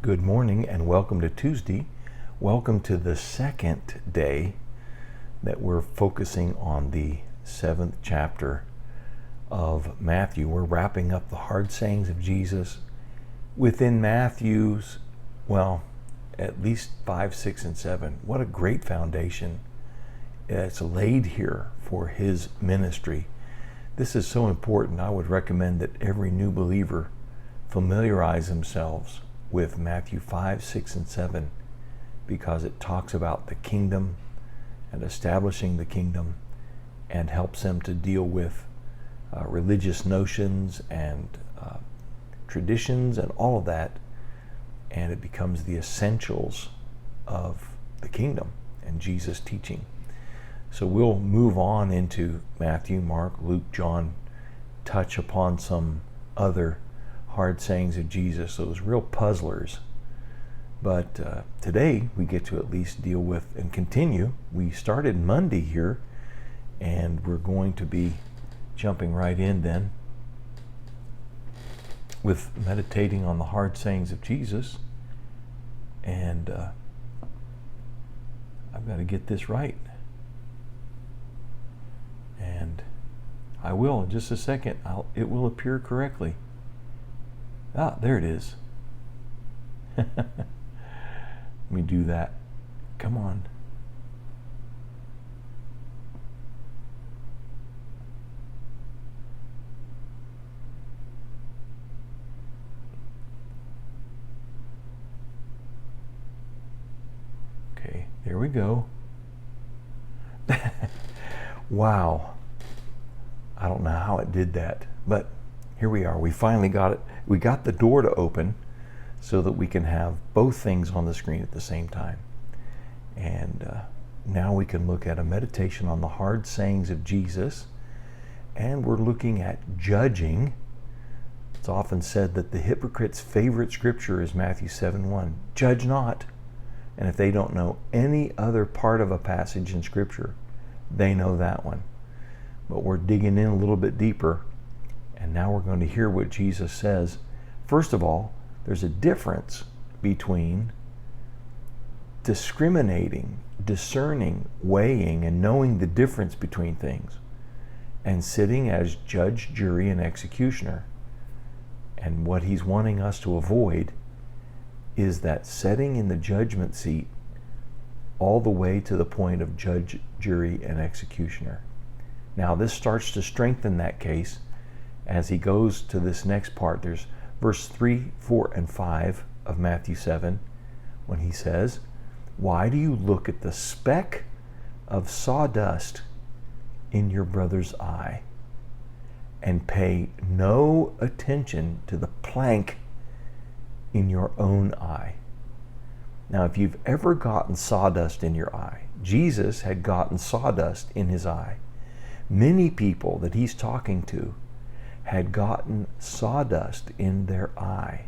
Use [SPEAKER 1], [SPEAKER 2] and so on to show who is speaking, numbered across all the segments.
[SPEAKER 1] Good morning and welcome to Tuesday. Welcome to the second day that we're focusing on the 7th chapter of Matthew. We're wrapping up the hard sayings of Jesus within Matthew's, at least 5, 6, and 7. What a great foundation it's laid here for his ministry. This is so important. I would recommend that every new believer familiarize themselves with Matthew 5, 6, and 7 because it talks about the kingdom and establishing the kingdom and helps them to deal with religious notions and traditions and all of that, and it becomes the essentials of the kingdom and Jesus' teaching. So we'll move on into Matthew, Mark, Luke, John, touch upon some other hard sayings of Jesus, those real puzzlers. But today we get to at least deal with and continue. We started Monday here, and we're going to be jumping right in then with meditating on the hard sayings of Jesus. And I've got to get this right. And I will in just a second. It will appear correctly. Ah, there it is. Let me do that. Come on. Okay, there we go. Wow. I don't know how it did that, but here we are. We finally got it. We got the door to open so that we can have both things on the screen at the same time. And now we can look at a meditation on the hard sayings of Jesus. And we're looking at judging. It's often said that the hypocrite's favorite scripture is Matthew 7:1. Judge not. And if they don't know any other part of a passage in scripture, they know that one. But we're digging in a little bit deeper. And now we're going to hear what Jesus says. First of all, there's a difference between discriminating, discerning, weighing, and knowing the difference between things, and sitting as judge, jury, and executioner. And what he's wanting us to avoid is that setting in the judgment seat all the way to the point of judge, jury, and executioner. Now this starts to strengthen that case as he goes to this next part. There's verse 3, 4, and 5 of Matthew 7 when he says, "Why do you look at the speck of sawdust in your brother's eye and pay no attention to the plank in your own eye?" Now, if you've ever gotten sawdust in your eye, Jesus had gotten sawdust in his eye. Many people that he's talking to had gotten sawdust in their eye,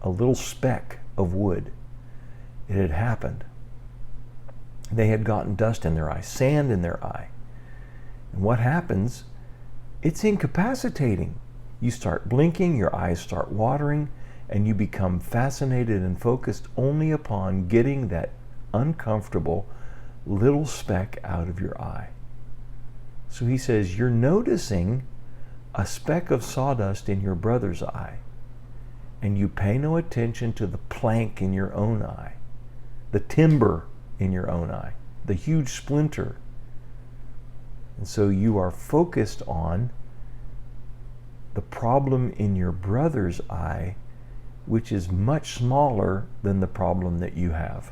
[SPEAKER 1] a little speck of wood. It had happened. They had gotten dust in their eye, sand in their eye. And what happens? It's incapacitating. You start blinking, your eyes start watering, and you become fascinated and focused only upon getting that uncomfortable little speck out of your eye. So he says, you're noticing a speck of sawdust in your brother's eye, and you pay no attention to the plank in your own eye, the timber in your own eye, the huge splinter. And so you are focused on the problem in your brother's eye, which is much smaller than the problem that you have.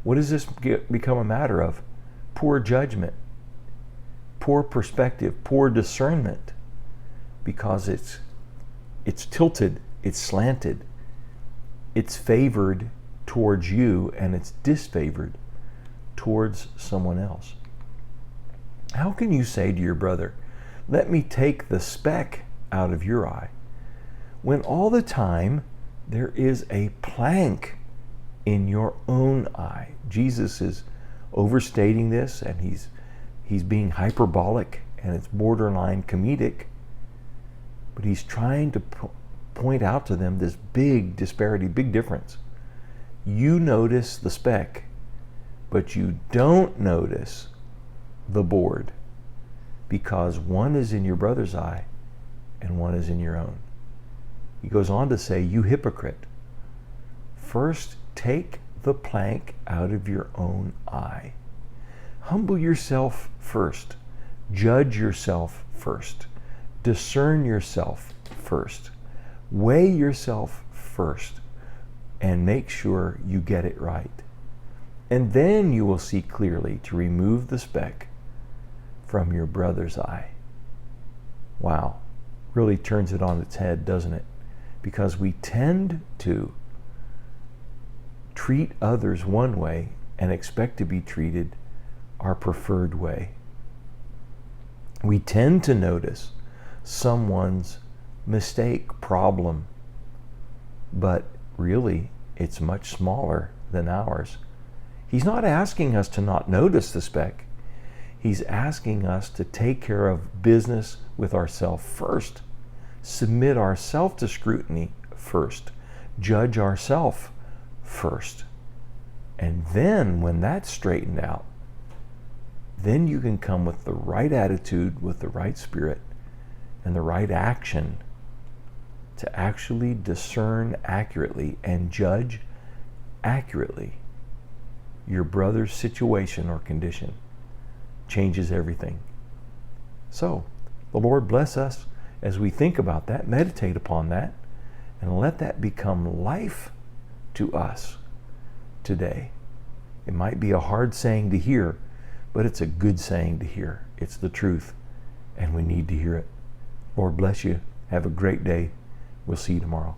[SPEAKER 1] What does this become a matter of? Poor judgment, poor perspective, poor discernment. Because it's tilted, it's slanted, it's favored towards you, and it's disfavored towards someone else. How can you say to your brother, "Let me take the speck out of your eye," when all the time there is a plank in your own eye? Jesus is overstating this, and he's being hyperbolic, and it's borderline comedic. But he's trying to point out to them this big disparity, big difference. You notice the speck, but you don't notice the board, because one is in your brother's eye and one is in your own. He goes on to say, you hypocrite, first take the plank out of your own eye. Humble yourself first. Judge yourself first. Discern yourself first. Weigh yourself first and make sure you get it right. And then you will see clearly to remove the speck from your brother's eye. Wow, really turns it on its head, doesn't it? Because we tend to treat others one way and expect to be treated our preferred way. We tend to notice someone's mistake, problem, but really it's much smaller than ours. He's not asking us to not notice the speck. He's asking us to take care of business with ourselves first, submit ourselves to scrutiny first, judge ourselves first. And then when that's straightened out, then you can come with the right attitude, with the right spirit, and the right action to actually discern accurately and judge accurately your brother's situation or condition. Changes everything. So, the Lord bless us as we think about that, meditate upon that, and let that become life to us today. It might be a hard saying to hear, but it's a good saying to hear. It's the truth, and we need to hear it. Lord bless you. Have a great day. We'll see you tomorrow.